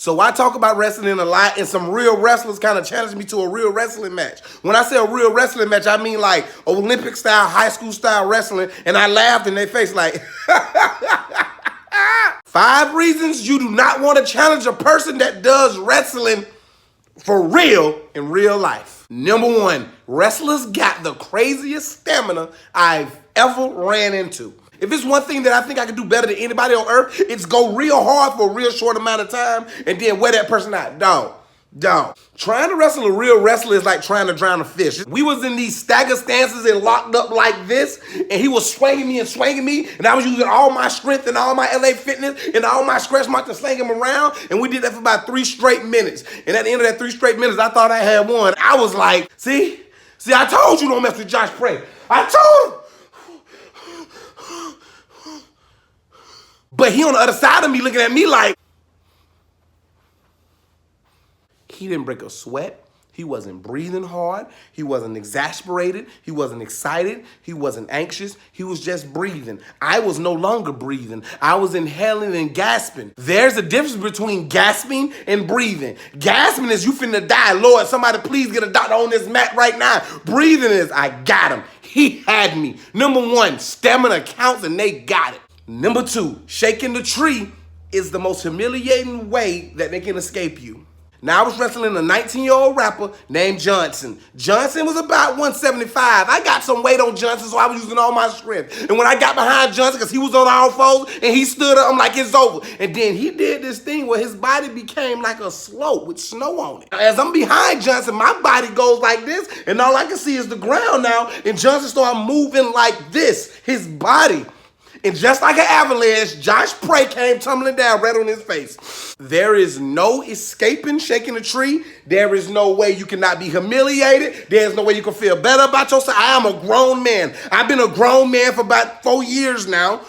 So I talk about wrestling a lot, and some real wrestlers kind of challenged me to a real wrestling match. When I say a real wrestling match, I mean like Olympic style, high school style wrestling, and I laughed in their face like, 5 reasons you do not want to challenge a person that does wrestling for real in real life. Number 1, wrestlers got the craziest stamina I've ever ran into. If it's one thing that I think I can do better than anybody on earth, it's go real hard for a real short amount of time and then wear that person out. Dog. Trying to wrestle a real wrestler is like trying to drown a fish. We was in these stagger stances and locked up like this, and he was swinging me, and I was using all my strength and all my LA fitness and all my stretch mark to sling him around, and we did that for about 3 straight minutes. And at the end of that 3 straight minutes, I thought I had won. I was like, see, I told you don't mess with Josh Prey. I told him. But he on the other side of me looking at me like, he didn't break a sweat. He wasn't breathing hard. He wasn't exasperated. He wasn't excited. He wasn't anxious. He was just breathing. I was no longer breathing. I was inhaling and gasping. There's a difference between gasping and breathing. Gasping is you finna die. Lord, somebody please get a doctor on this mat right now. Breathing is I got him. He had me. Number 1, stamina counts and they got it. Number 2, shaking the tree is the most humiliating way that they can escape you. Now, I was wrestling a 19-year-old rapper named Johnson. Johnson was about 175. I got some weight on Johnson, so I was using all my strength. And when I got behind Johnson, because he was on all fours, and he stood up, I'm like, it's over. And then he did this thing where his body became like a slope with snow on it. As I'm behind Johnson, my body goes like this, and all I can see is the ground now, and Johnson started moving like this, his body. And just like an avalanche, Josh Prey came tumbling down right on his face. There is no escaping shaking a tree. There is no way you cannot be humiliated. There's no way you can feel better about yourself. I am a grown man. I've been a grown man for about 4 years now.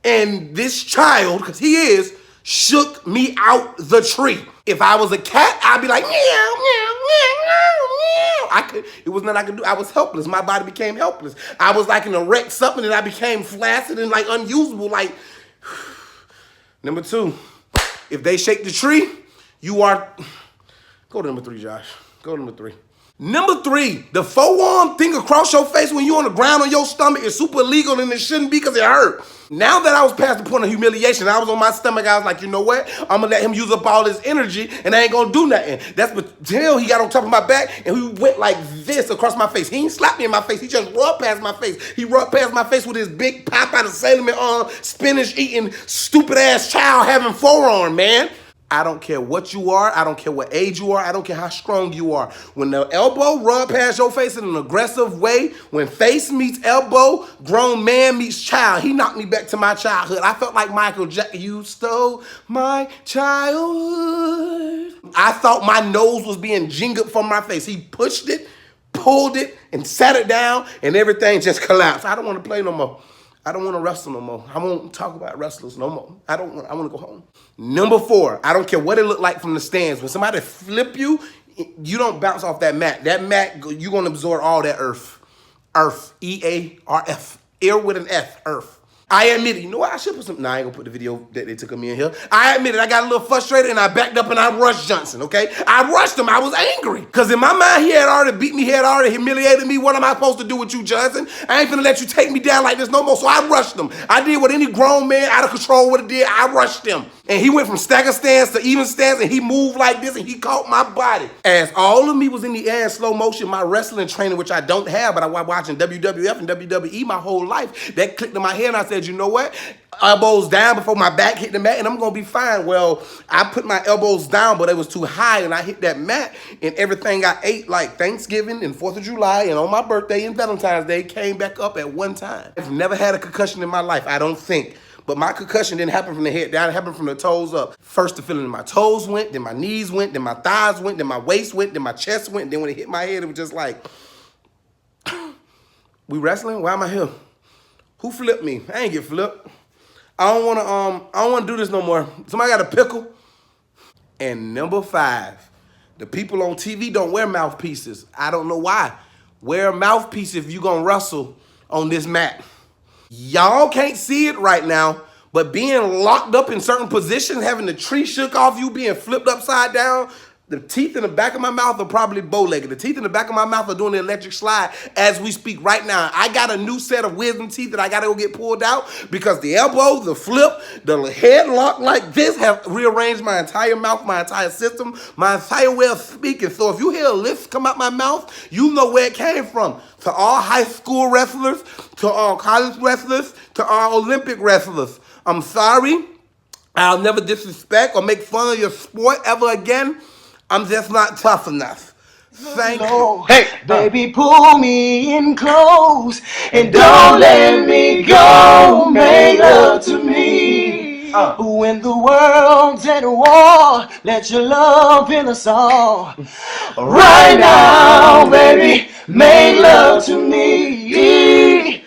And this child, because he is, shook me out the tree. If I was a cat, I'd be like, meow, meow, meow, meow, meow. It was nothing I could do. I was helpless. My body became helpless. I was like an erect something and I became flaccid and like unusable. Like, number 2, if they shake the tree, you are, go to number 3, Josh. Go to number 3. Number 3, the forearm thing across your face when you're on the ground on your stomach is super illegal and it shouldn't be because it hurt. Now that I was past the point of humiliation, I was on my stomach, I was like, you know what? I'm going to let him use up all his energy and I ain't going to do nothing. That's until he got on top of my back and he went like this across my face. He ain't slapped me in my face. He just rubbed past my face. He rubbed past my face with his big pop out of Sailor Man arm, spinach eating, stupid ass child having forearm, man. I don't care what you are. I don't care what age you are. I don't care how strong you are. When the elbow rub past your face in an aggressive way, when face meets elbow, grown man meets child. He knocked me back to my childhood. I felt like Michael Jackson. You stole my childhood. I thought my nose was being jingled from my face. He pushed it, pulled it, and sat it down, and everything just collapsed. I don't want to play no more. I don't want to wrestle no more. I won't talk about wrestlers no more. I want to go home. Number 4, I don't care what it looked like from the stands. When somebody flip you, you don't bounce off that mat. That mat, you're going to absorb all that earth. Earth, E-A-R-F. Air with an F, earth. I admit it. You know what? I should put some. Nah, I ain't gonna put the video that they took of me in here. I admit it. I got a little frustrated and I backed up and I rushed Johnson, okay? I rushed him. I was angry. Because in my mind, he had already beat me. He had already humiliated me. What am I supposed to do with you, Johnson? I ain't finna let you take me down like this no more. So I rushed him. I did what any grown man out of control would have did. I rushed him. And he went from stagger stance to even stance and he moved like this and he caught my body. As all of me was in the air in slow motion, my wrestling training, which I don't have, but I was watching WWF and WWE my whole life, that clicked in my head and I said, you know what? Elbows down before my back hit the mat and I'm gonna be fine. Well, I put my elbows down, but it was too high and I hit that mat and everything I ate like Thanksgiving and 4th of July and on my birthday and Valentine's Day came back up at one time. I've never had a concussion in my life, I don't think. But my concussion didn't happen from the head down, it happened from the toes up. First the feeling in my toes went, then my knees went, then my thighs went, then my waist went, then my chest went, then when it hit my head, it was just like, we wrestling? Why am I here? Who flipped me? I ain't get flipped. I don't wanna do this no more. Somebody got a pickle? And number 5, the people on TV don't wear mouthpieces. I don't know why. Wear a mouthpiece if you gonna wrestle on this mat. Y'all can't see it right now, But being locked up in certain positions, having the tree shook off you, being flipped upside down, the teeth in the back of my mouth are probably bow-legged. The teeth in the back of my mouth are doing the electric slide as we speak right now. I got a new set of wisdom teeth that I got to go get pulled out because the elbow, the flip, the headlock like this have rearranged my entire mouth, my entire system, my entire way of speaking. So if you hear a lisp come out my mouth, you know where it came from. To all high school wrestlers, to all college wrestlers, to all Olympic wrestlers, I'm sorry. I'll never disrespect or make fun of your sport ever again. I'm just not tough enough. Thank you. Hey, baby, pull me in close and don't let me go. Make love to me. When the world's at war, let your love in us all. Right now, baby, make love to me.